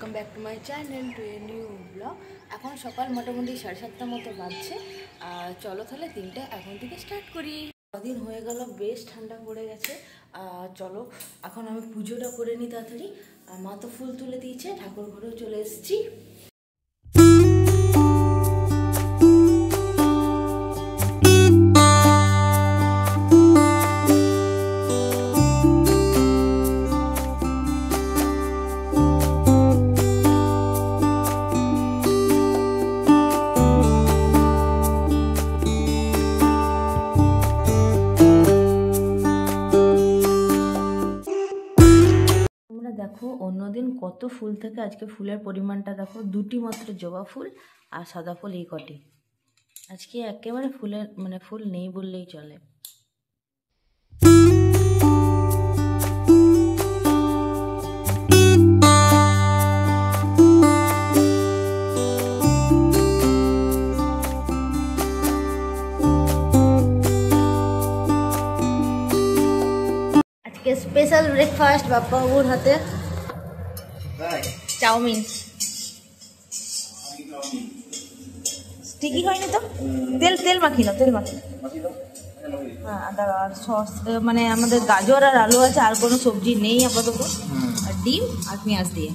Welcome back to my channel to a new blog. এখন সকাল মোটামুটি 7:30 মতো বাজছে। চলো তাহলে দিনটা এখন থেকে স্টার্ট করি। কদিন হয়ে গেল বেশ ঠান্ডা পড়ে গেছে। চলো এখন আমি পুজোটা করে নিই তাড়াতাড়ি। মা তো ফুল তুলে দিয়েছে, ঠাকুর ঘরেও চলে এসেছি। দেখো অন্যদিন কত ফুল থেকে আজকে ফুলের পরিমাণটা দেখো, দুটি মাত্র জবা ফুল আর সাদা ফুল এই কটি। আজকে একেবারে ফুলের ফুল নেই বললেই চলে। আজকে স্পেশাল ব্রেকফাস্ট বাপ্পা বাবুর হাতে চাউমিন। ঠিকই হয়নি তো, তেল তেল মাখি না, তেল মাখি। হ্যাঁ আর সস আমাদের গাজর আর আলু আছে, আর কোনো সবজি নেই আপাতত, আর ডিম আর পেঁয়াজ দিয়ে।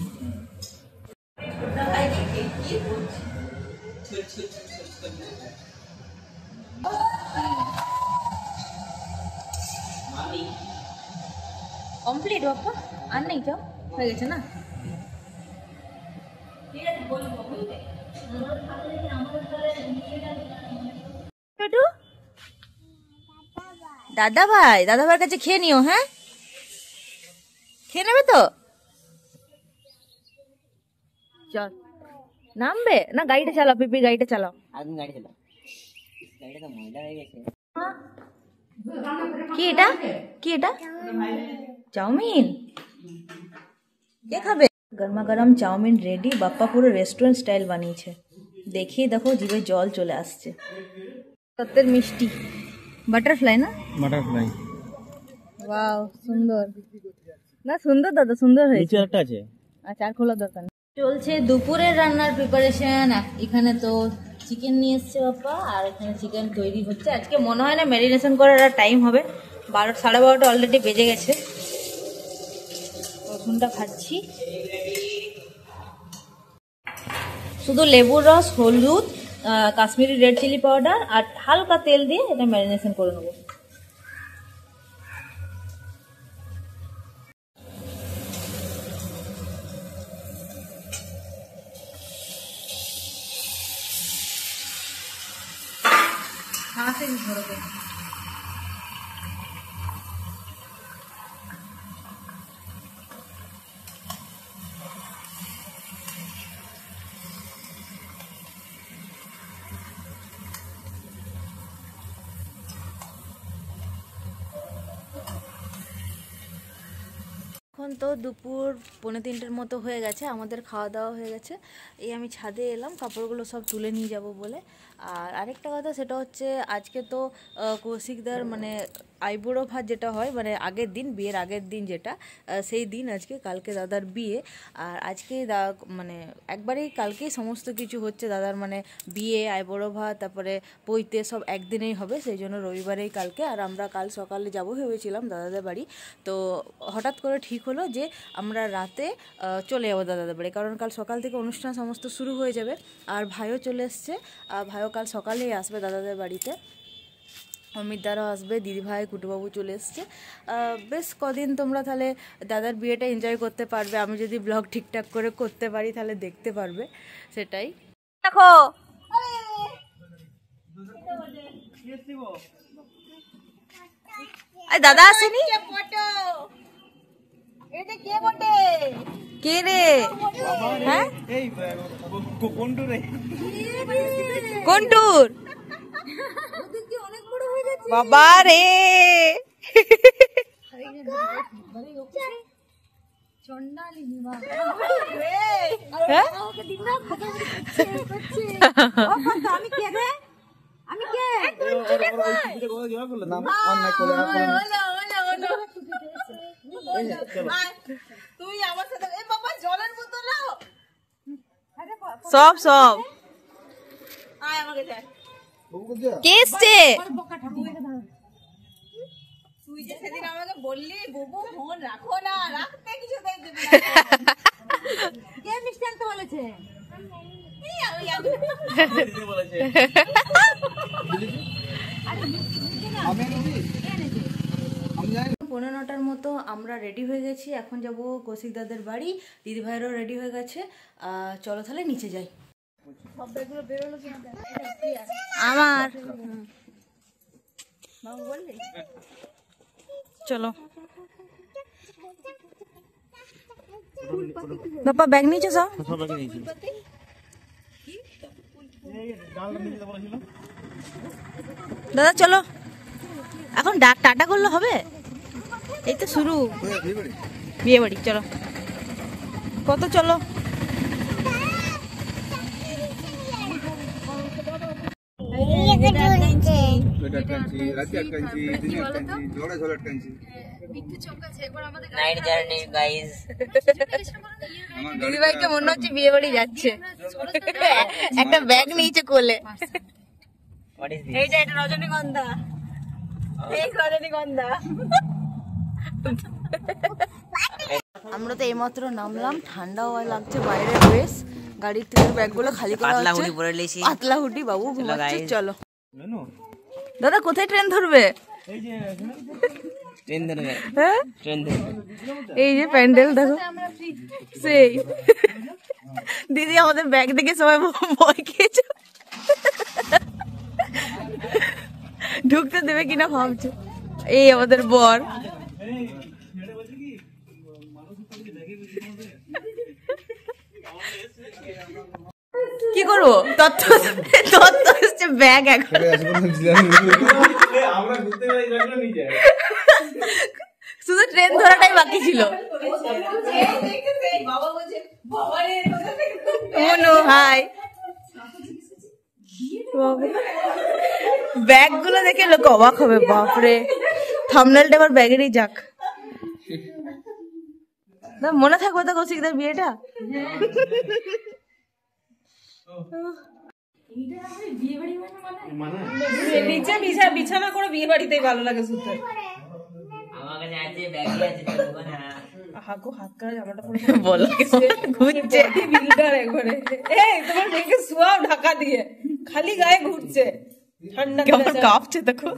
কমপ্লিট বাপ্পা, আর নেই তো, হয়ে গেছে না? দাদা ভাইয়ের কাছে খেয়ে নিও। হ্যাঁ খেয়ে নেবে তো? চল নামবে না, গাড়িটা চালাও পিপি, গাড়িটা চালাও। কি এটা, কি এটা? চাউমিন কে খাবে? গরমা গরম চাউমিন রেডি। বাপ্পা পুরো রেস্টুরেন্ট স্টাইল বানিয়েছে, দেখিয়ে দেখো জিভে জল চলে আসছে। সত্যের মিষ্টি বাটারফ্লাই না? বাটারফ্লাই। ওয়াও সুন্দর না, সুন্দর দাদা, সুন্দর হয়েছে। নিচে একটা আছে, আচ্ছা আর খোলা দরকার নেই। চলছে দুপুরের রান্নার প্রিপারেশন। এখানে তো চিকেন নিয়ে এসছে বাপ্পা, আর এখানে চিকেন তৈরি হচ্ছে। আজকে মনে হয় না ম্যারিনেশন করার আর টাইম হবে, 12:30 অলরেডি বেজে গেছে। রসুনটা খাচ্ছি, শুধু লেবুর রস, হলুদ, কাশ্মীরি রেড চিলি পাউডার আর হালকা তেল দিয়ে এটা ম্যারিনেশন করে নেবো। এখন তো দুপুর 2:45 মতো হয়ে গেছে, আমাদের খাওয়া দাওয়া হয়ে গেছে। এই আমি ছাদে এলাম কাপড়গুলো সব তুলে নিয়ে যাব বলে। আর আরেকটা কথা, সেটা হচ্ছে আজকে তো কৌশিকদার আইবুড়ো ভাত যেটা হয়, আগের দিন, বিয়ের আগের দিন যেটা, সেই দিন আজকে। কালকে দাদার বিয়ে, আর আজকে একবারেই কালকেই সমস্ত কিছু হচ্ছে দাদার, বিয়ে, আইবুড়ো ভাত, তারপরে পৈতে সব একদিনেই হবে, সেই জন্য রবিবারেই কালকে। আর আমরা কাল সকালে যাবো ভেবেছিলাম দাদাদের বাড়ি, তো হঠাৎ করে ঠিক হলো যে আমরা রাতে চলে যাবো দাদাদের বাড়ি, কারণ কাল সকাল থেকে অনুষ্ঠান সমস্ত শুরু হয়ে যাবে। আর ভাইও চলে এসছে, ভাইও কাল সকালেই আসবে দাদাদের বাড়িতে। অমিতদারও আসবে, দিদিভাই, কুটুবাবু চলে এসছে। বেশ কদিন তোমরা তাহলে দাদার বিয়েটা এনজয় করতে পারবে। আমি যদি ব্লগ ঠিকঠাক করে করতে পারি তাহলে দেখতে পারবে, সেটাই। দেখো দাদা আসেনি, কে রে? হ্যাঁ কোন ট্যুর বাবা রে? আমি কে? তুই আমার সাথে, এ বাবা জলের বোতল নাও। সব সব কে এসছে? তুই যে সেদিন আমাকে বললি বুবু ফোন রাখো না, রাখতে কিছুতেই দেবে না। কে মিষ্টি আনতে বলেছে? এই আমি দিদি বলেছে। পৌনে 9টার মতো আমরা রেডি হয়ে গেছি, এখন যাব কৌশিক দাদের বাড়ি। দিদি ভাইয়েরও রেডি হয়ে গেছে, চলো তাহলে নিচে যাই। আমার চলো বাবা, ব্যাগ নিয়েছো সব? দাদা চলো, এখন টাটা করলে হবে? এই তো শুরু বিয়ে বাড়ি, চলো কত চলো। দিদিভাইকে মনে হচ্ছে বিয়ে বাড়ি যাচ্ছে, একটা ব্যাগ নিয়েছে কোলে। এই যে এটা রজনীগন্ধা, রজনীগন্ধা। আমরা তো এইমাত্র নামলাম, ঠান্ডাও লাগছে বাইরে বেশ। গাড়ির থেকে ব্যাগগুলো খালি করা হচ্ছে, পাতলা হুডি বাবু ঘুমাচ্ছে। চলো দাদা, কোথায় ট্রেন ধরবে? এই যে প্যান্ডেল দেখো, সেই দিদি আমাদের ব্যাগ দেখে সবাই ভয় খেয়েছে, ঢুকতে দেবে কিনা ভাবছো। এই আমাদের বর, কি করবো? তত্ত্ব ব্যাগ এখন শুধু ট্রেন ধরাটাই বাকি ছিল। হাই, ব্যাগ গুলো দেখে লোক অবাক হবে, বাপরে। থাম্বনেলটা এবার ব্যাগেরই যাক, মনে থাকবে তো কৌশিকদার বিয়েটা। নিচে বিছানা করে বিয়ে বাড়িতেই ভালো লাগে শুতে। ঢাকা দিয়ে খালি গায়ে ঘুরছে, ঠান্ডা কাঁপছে দেখো।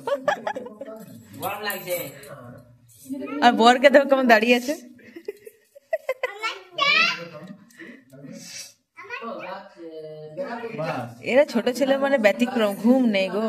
আর বরকে দেখো কেমন দাঁড়িয়ে আছে। এরা ছোট ছেলে মানে ব্যতিক্রম, ঘুম নেই গো।